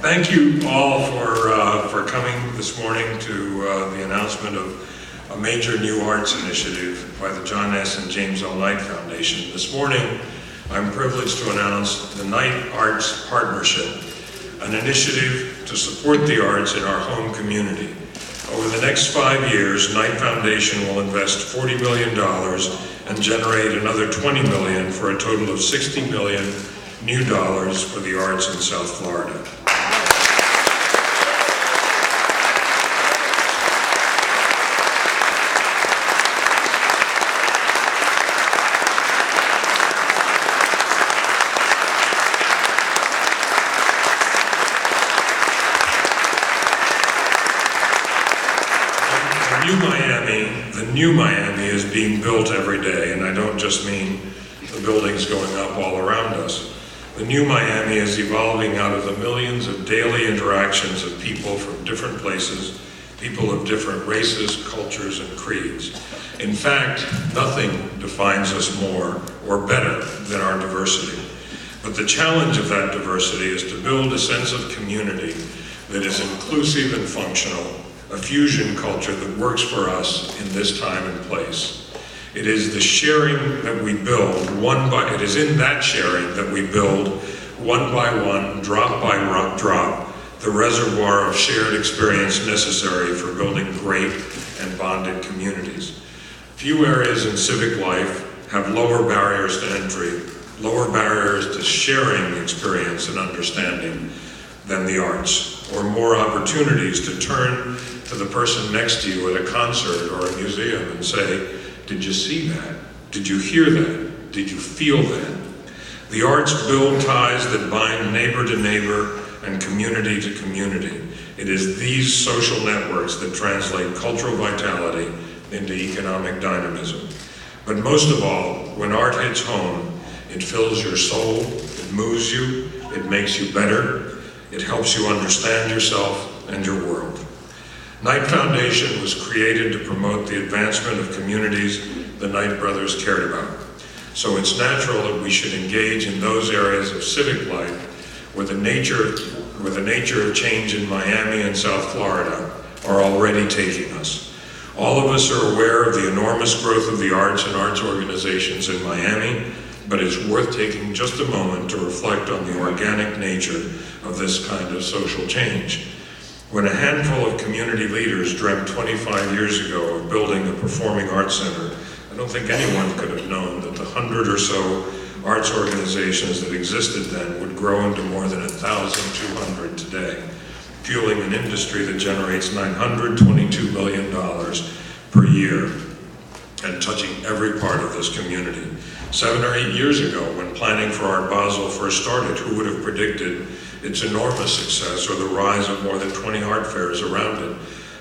Thank you all for coming this morning to the announcement of a major new arts initiative by the John S. and James L. Knight Foundation. This morning, I'm privileged to announce the Knight Arts Partnership, an initiative to support the arts in our home community. Over the next 5 years, Knight Foundation will invest $40 million and generate another $20 million for a total of $60 million new dollars for the arts in South Florida. The new Miami is being built every day, and I don't just mean the buildings going up all around us. The new Miami is evolving out of the millions of daily interactions of people from different places, people of different races, cultures, and creeds. In fact, nothing defines us more or better than our diversity. But the challenge of that diversity is to build a sense of community that is inclusive and functional, a fusion culture that works for us in this time and place. It is the sharing that we build, it is in that sharing that we build, one by one, drop by drop, the reservoir of shared experience necessary for building great and bonded communities. Few areas in civic life have lower barriers to entry, lower barriers to sharing experience and understanding than the arts, or more opportunities to turn to the person next to you at a concert or a museum and say, did you see that? Did you hear that? Did you feel that? The arts build ties that bind neighbor to neighbor and community to community. It is these social networks that translate cultural vitality into economic dynamism. But most of all, when art hits home, it fills your soul, it moves you, it makes you better, it helps you understand yourself and your world. Knight Foundation was created to promote the advancement of communities the Knight brothers cared about. So it's natural that we should engage in those areas of civic life where the nature of change in Miami and South Florida are already taking us. All of us are aware of the enormous growth of the arts and arts organizations in Miami, but it's worth taking just a moment to reflect on the organic nature of this kind of social change. When a handful of community leaders dreamt 25 years ago of building a performing arts center, I don't think anyone could have known that the 100 or so arts organizations that existed then would grow into more than 1,200 today, fueling an industry that generates $922 million per year and touching every part of this community. 7 or 8 years ago, when planning for Art Basel first started, who would have predicted its enormous success or the rise of more than 20 art fairs around it,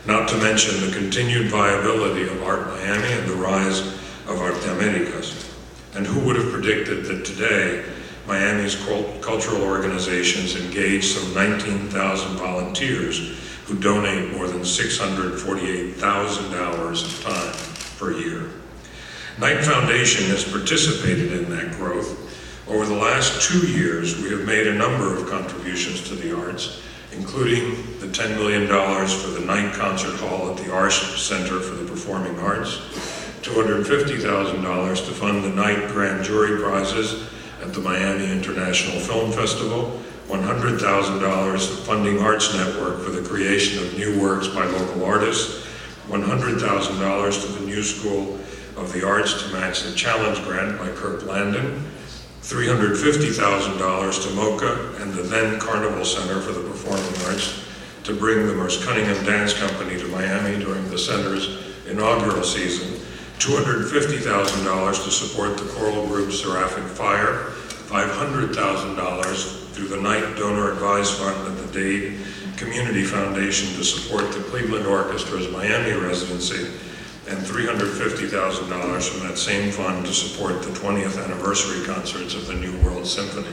not to mention the continued viability of Art Miami and the rise of Art Americas. And who would have predicted that today, Miami's cultural organizations engage some 19,000 volunteers who donate more than 648,000 hours of time per year. Knight Foundation has participated in that growth. Over the last 2 years, we have made a number of contributions to the arts, including the $10 million for the Knight Concert Hall at the Arts Center for the Performing Arts, $250,000 to fund the Knight Grand Jury Prizes at the Miami International Film Festival, $100,000 funding Arts Network for the creation of new works by local artists, $100,000 to the New School of the Arts to match the Challenge Grant by Kirk Landon, $350,000 to MoCA and the then Carnival Center for the Performing Arts to bring the Merce Cunningham Dance Company to Miami during the center's inaugural season, $250,000 to support the choral group Seraphic Fire, $500,000 through the Knight Donor Advised Fund at the Dade Community Foundation to support the Cleveland Orchestra's Miami residency, and $350,000 from that same fund to support the 20th anniversary concerts of the New World Symphony.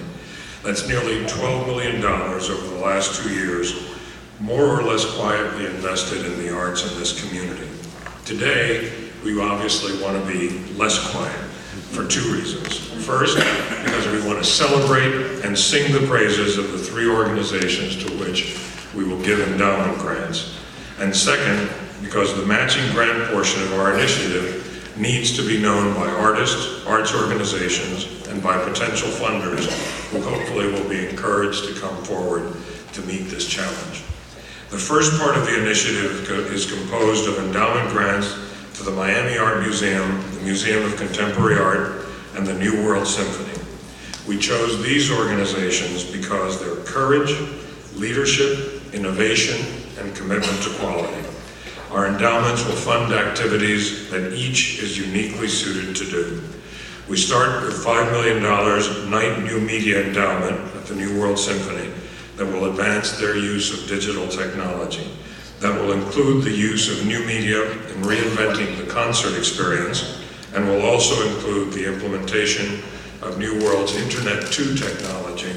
That's nearly $12 million over the last 2 years, more or less quietly invested in the arts in this community. Today, we obviously want to be less quiet. for two reasons. First, because we want to celebrate and sing the praises of the three organizations to which we will give endowment grants. And second, because the matching grant portion of our initiative needs to be known by artists, arts organizations, and by potential funders who hopefully will be encouraged to come forward to meet this challenge. The first part of the initiative is composed of endowment grants to the Miami Art Museum, the Museum of Contemporary Art, and the New World Symphony. We chose these organizations because their courage, leadership, innovation, and commitment to quality. Our endowments will fund activities that each is uniquely suited to do. We start with $5 million Knight New Media Endowment at the New World Symphony that will advance their use of digital technology. That will include the use of new media in reinventing the concert experience, and will also include the implementation of New World's Internet 2 technology,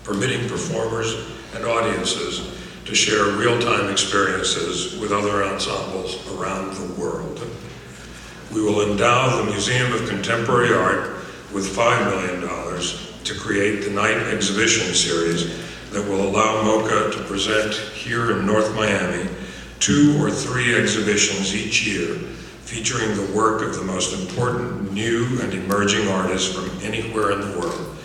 permitting performers and audiences to share real-time experiences with other ensembles around the world. We will endow the Museum of Contemporary Art with $5 million to create the Night Exhibition Series that will allow MoCA to present here in North Miami 2 or 3 exhibitions each year featuring the work of the most important new and emerging artists from anywhere in the world.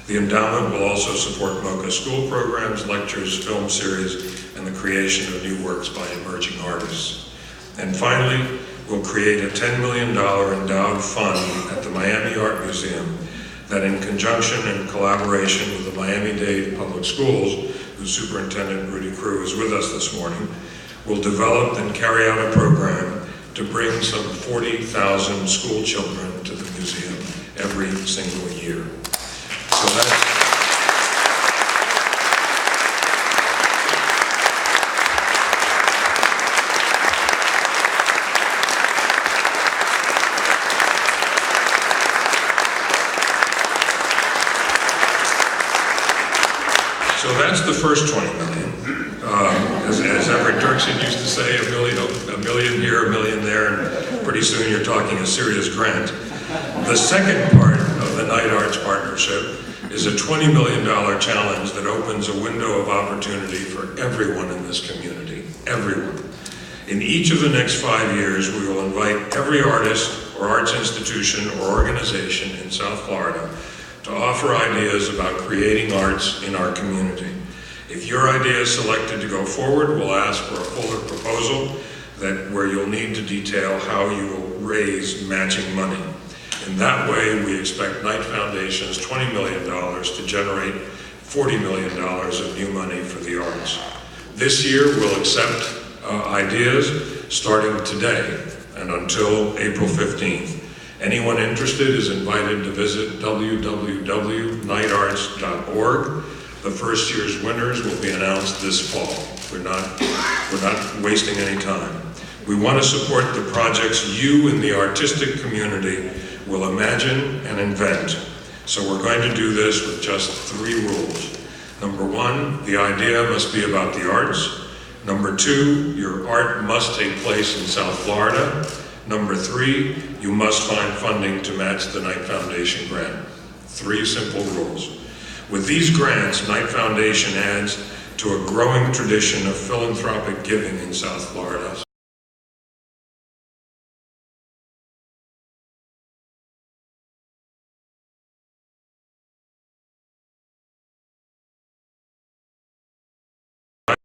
The endowment will also support MoCA school programs, lectures, film series, and the creation of new works by emerging artists. And finally, we'll create a $10 million endowed fund at the Miami Art Museum that, in conjunction and collaboration with the Miami-Dade Public Schools, whose superintendent Rudy Crew is with us this morning, will develop and carry out a program to bring some 40,000 school children to the museum every single year. So that's the first 20 million. As Everett Dirksen used to say, a million here, a million there, and pretty soon you're talking a serious grant. The second part of the Night Arts Partnership is a $20 million challenge that opens a window of opportunity for everyone in this community, everyone. In each of the next 5 years, we will invite every artist or arts institution or organization in South Florida to offer ideas about creating arts in our community. If your idea is selected to go forward, we'll ask for a fuller proposal where you'll need to detail how you will raise matching money. In that way, we expect Knight Foundation's $20 million to generate $40 million of new money for the arts. This year, we'll accept ideas starting today and until April 15th. Anyone interested is invited to visit www.knightarts.org. The first year's winners will be announced this fall. We're not wasting any time. We want to support the projects you in the artistic community will imagine and invent. So we're going to do this with just 3 rules. Number 1, the idea must be about the arts. Number 2, your art must take place in South Florida. Number 3, you must find funding to match the Knight Foundation grant. 3 simple rules. With these grants, Knight Foundation adds to a growing tradition of philanthropic giving in South Florida.